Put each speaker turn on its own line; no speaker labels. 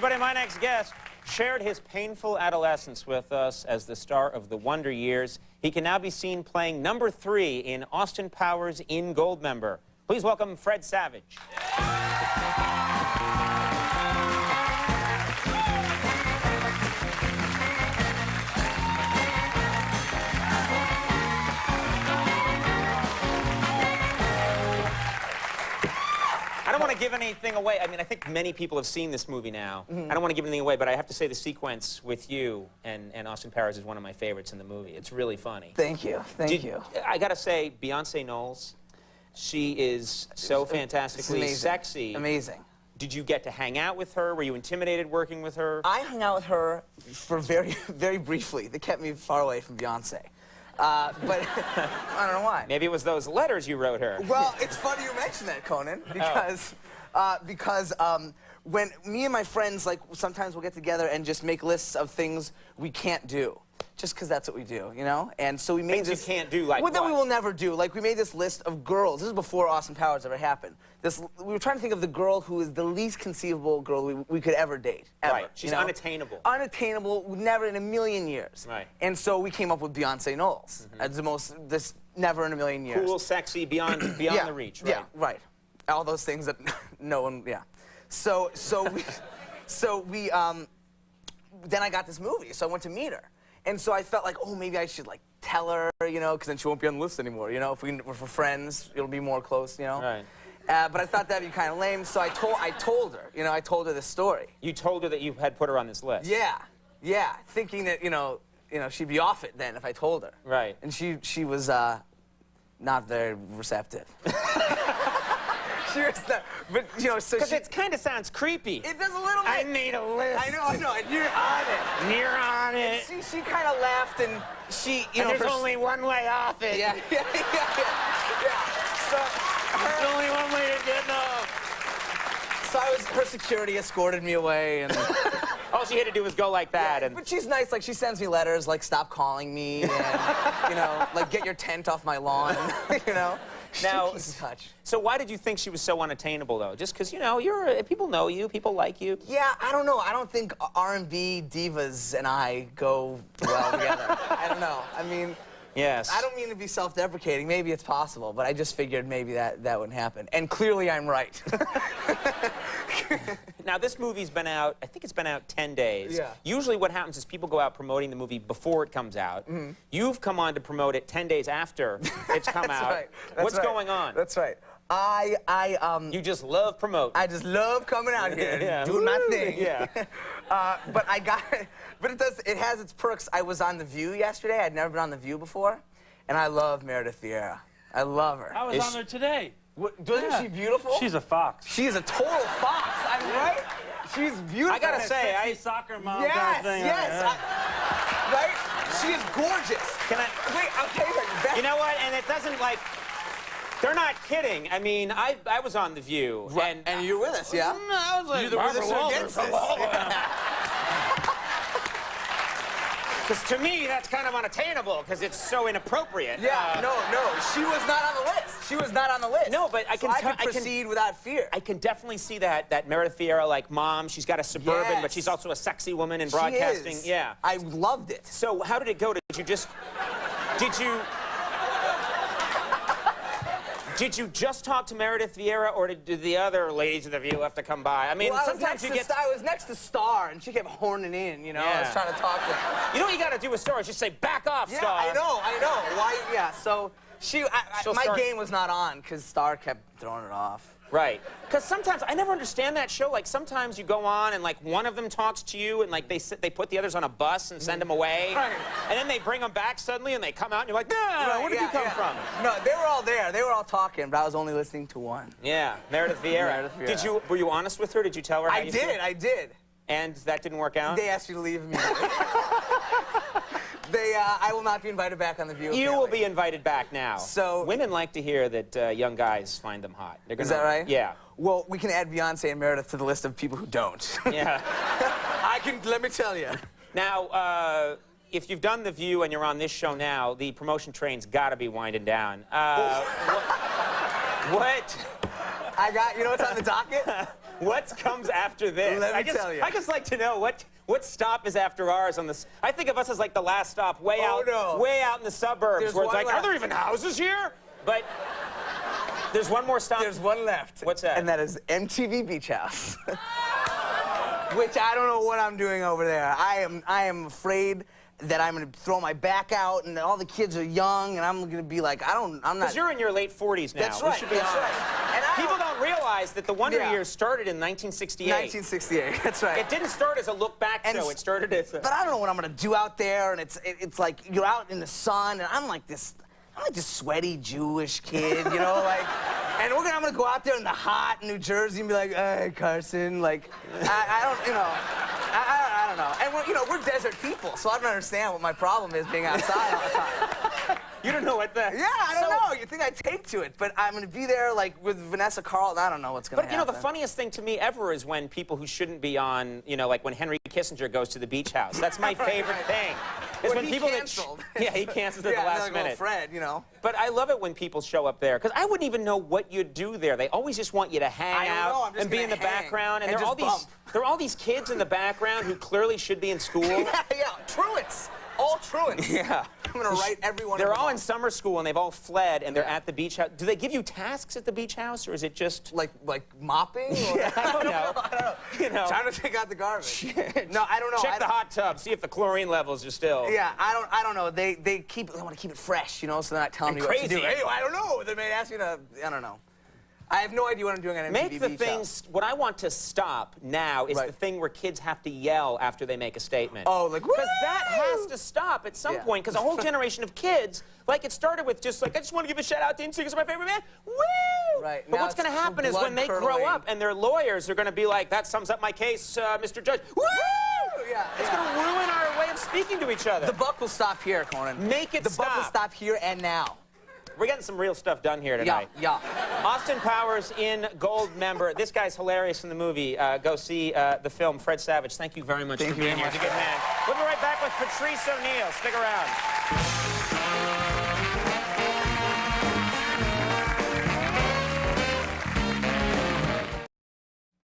Everybody, my next guest shared his painful adolescence with us as the star of The Wonder Years. He can now be seen playing number 3 in Austin Powers in Goldmember. Please welcome Fred Savage. I don't want to give anything away. I mean, I think many people have seen this movie now. I don't want to give anything away, but I have to say the sequence with you and Austin Powers is one of my favorites in the movie. It's really funny.
Thank you. Thank you.
I got to say, Beyonce Knowles, she is so fantastically sexy.
Amazing.
Did you get to hang out with her? Were you intimidated working with her?
I hung out with her for very briefly. They kept me far away from Beyonce. But I don't know why.
Maybe it was those letters you wrote her.
Well, it's funny you mention that, Conan, because when me and my friends, like, sometimes we'll get together and just make lists of things we can't do. Just because that's what we do, you know? And so we made
Things you can't do, like
well, that
what?
we will never do. Like, we made this list of girls. This is before Austin Powers ever happened. We were trying to think of the girl who is the least conceivable girl we could ever date, ever.
Right. She's unattainable.
Unattainable, never in a million years.
Right.
And so we came up with Beyonce Knowles as the most, never in a million years.
Cool, sexy, beyond the reach, right?
Yeah, right. All those things that no one, So we, then I got this movie, so I went to meet her. And so I felt like, oh, maybe I should, like, tell her, you know, because then she won't be on the list anymore, you know? If we're friends, it'll be more close, you know?
Right.
But I thought that'd be kind of lame, so I told her, you know, I told her this story.
You told her that you had put her on this list?
Yeah, thinking that, you know, she'd be off it then if I told her.
Right.
And she was not very receptive. She was not, but, you know, so
because it kind of sounds creepy.
It does a little bit.
I made a list.
I know, and you're on it.
You're on it.
She kind of laughed, and she, you know,
there's only one way off it.
Yeah. So
there's only one way to get off.
So her security escorted me away, and
all she had to do was go like that.
yeah,
and
but she's nice. Like, she sends me letters, like, stop calling me, and you know, like, get your tent off my lawn. You know.
Now,
she keeps in touch.
So why did you think she was so unattainable, though? Just because, you know, people know you, people like you.
Yeah, I don't know. I don't think R&B divas and I go well together. I don't know. I mean,
yes.
I don't mean to be self-deprecating. Maybe it's possible, but I just figured maybe that wouldn't happen. And clearly I'm right.
Now, this movie's been out, I think it's been out 10 days.
Yeah.
Usually what happens is people go out promoting the movie before it comes out. You've come on to promote it 10 days after it's come out.
Right.
What's going on?
That's right.
You just love promoting.
I just love coming out here and doing my thing.
Yeah.
But it has its perks. I was on The View yesterday. I'd never been on The View before. And I love Meredith Vieira. I love her.
I was on there today.
Isn't she beautiful?
She's a fox.
She's a total fox. I'm right. She's beautiful.
I gotta say,
soccer mom
yes,
kind of thing.
Yes. Right? She is gorgeous.
Can I?
Wait, I'll tell you something.
You know what? And it doesn't, like, they're not kidding. I mean, I was on The View.
Right. And you're with us, yeah?
No, I was like,
you're with us or against us?
Because to me, that's kind of unattainable, because it's so inappropriate.
Yeah, no. She was not on the list. She was not on the list.
No, but I can
proceed without fear.
I can definitely see that Meredith Vieira, like, mom, she's got a Suburban, but she's also a sexy woman in broadcasting.
She is.
Yeah.
I loved it.
So how did it go? Did you just talk to Meredith Vieira, or did the other ladies of The View have to come by? I mean,
well,
sometimes you get...
I was next to Star, and she kept horning in, you know?
Yeah.
I was trying to talk to her.
You know what you got to do with Star? Just say, back off,
yeah,
Star.
I know. Why? Yeah, so my game was not on, because Star kept throwing it off.
Right. Because sometimes, I never understand that show. Like, sometimes you go on and, like, one of them talks to you and, like, they put the others on a bus and send them away.
Right.
And then they bring them back suddenly and they come out and you're like, nah, where did you come from?
No, they were all there. They were all talking, but I was only listening to one.
Yeah, Meredith Vieira. Were you honest with her? Did you tell her how you feel?
I did.
And that didn't work out?
They asked you to leave me. I will not be invited back on The View.
You will be invited back now.
So
women like to hear that young guys find them hot.
Is that right?
Yeah.
Well, we can add Beyonce and Meredith to the list of people who don't.
Yeah.
Let me tell you.
Now, if you've done The View and you're on this show now, the promotion train's got to be winding down. What?
You know what's on the docket?
What comes after this?
Let me tell you.
I just like to know what stop is after ours on this. I think of us as like the last stop, way out in the suburbs,
There's
where it's
one
like, are there
left.
even houses here? But there's one more stop.
There's one left.
What's that?
And that is MTV Beach House. Which I don't know what I'm doing over there. I am afraid that I'm gonna throw my back out, and all the kids are young, and I'm gonna be like, I'm not.
Because you're in your late 40s now.
That's right.
We should be
That's
honest.
right. And
People don't realize that the Wonder Years started in 1968.
1968. That's right.
It didn't start as a look-back show. It started as a...
But I don't know what I'm gonna do out there, and it's like you're out in the sun, and I'm like this sweaty Jewish kid, you know, like. And I'm gonna go out there in the hot New Jersey and be like, hey, Carson, like, I don't, you know, I don't know. And we're desert people, so I don't understand what my problem is being outside all the time.
You don't know what the...
Yeah, I don't know. You think I take to it, but I'm gonna be there like with Vanessa Carlton. I don't know what's gonna happen.
But you know, the funniest thing to me ever is when people who shouldn't be on, you know, like when Henry Kissinger goes to the beach house. That's my favorite thing. Is
Well,
when
he
people
canceled.
Yeah, he canceled at the last
like,
minute.
Well, Fred, you know.
But I love it when people show up there, because I wouldn't even know what you'd do there. They always just want you to hang out and be in the background. And there are all these kids in the background who clearly should be in school.
Yeah, truants. All truants.
Yeah.
I'm gonna write everyone.
They're all in summer school and they've all fled and they're at the beach house. Do they give you tasks at the beach house, or is it just
like mopping? Or
yeah, I don't know.
I don't know.
You know,
trying to take out the garbage. No, I don't know.
Check the hot tub, see if the chlorine levels are still.
Yeah, I don't know. They want to keep it fresh, you know, so they're not telling me what to do. Hey, I don't know. They may ask you to. I don't know. I have no idea what I'm doing on MTV
Make the
Beach
things. What I want to stop now is the thing where kids have to yell after they make a statement.
Oh, like,
because that has to stop at some point. Because a whole generation of kids, like it started with just like, I just want to give a shout out to NSYNC, it's my favorite band. Woo!
Right.
But
Now
what's going to happen is when they grow up and their lawyers are going to be like, that sums up my case, Mr. Judge. Woo!
Yeah.
It's going to ruin our way of speaking to each other.
The buck will stop here, Conan.
Make it
the
stop.
The buck will stop here and now.
We're getting some real stuff done here tonight.
Yeah.
Austin Powers in Gold member. This guy's hilarious in the movie. Go see the film. Fred Savage, thank you very much for being here. He's a good man. We'll be right back with Patrice O'Neal. Stick around.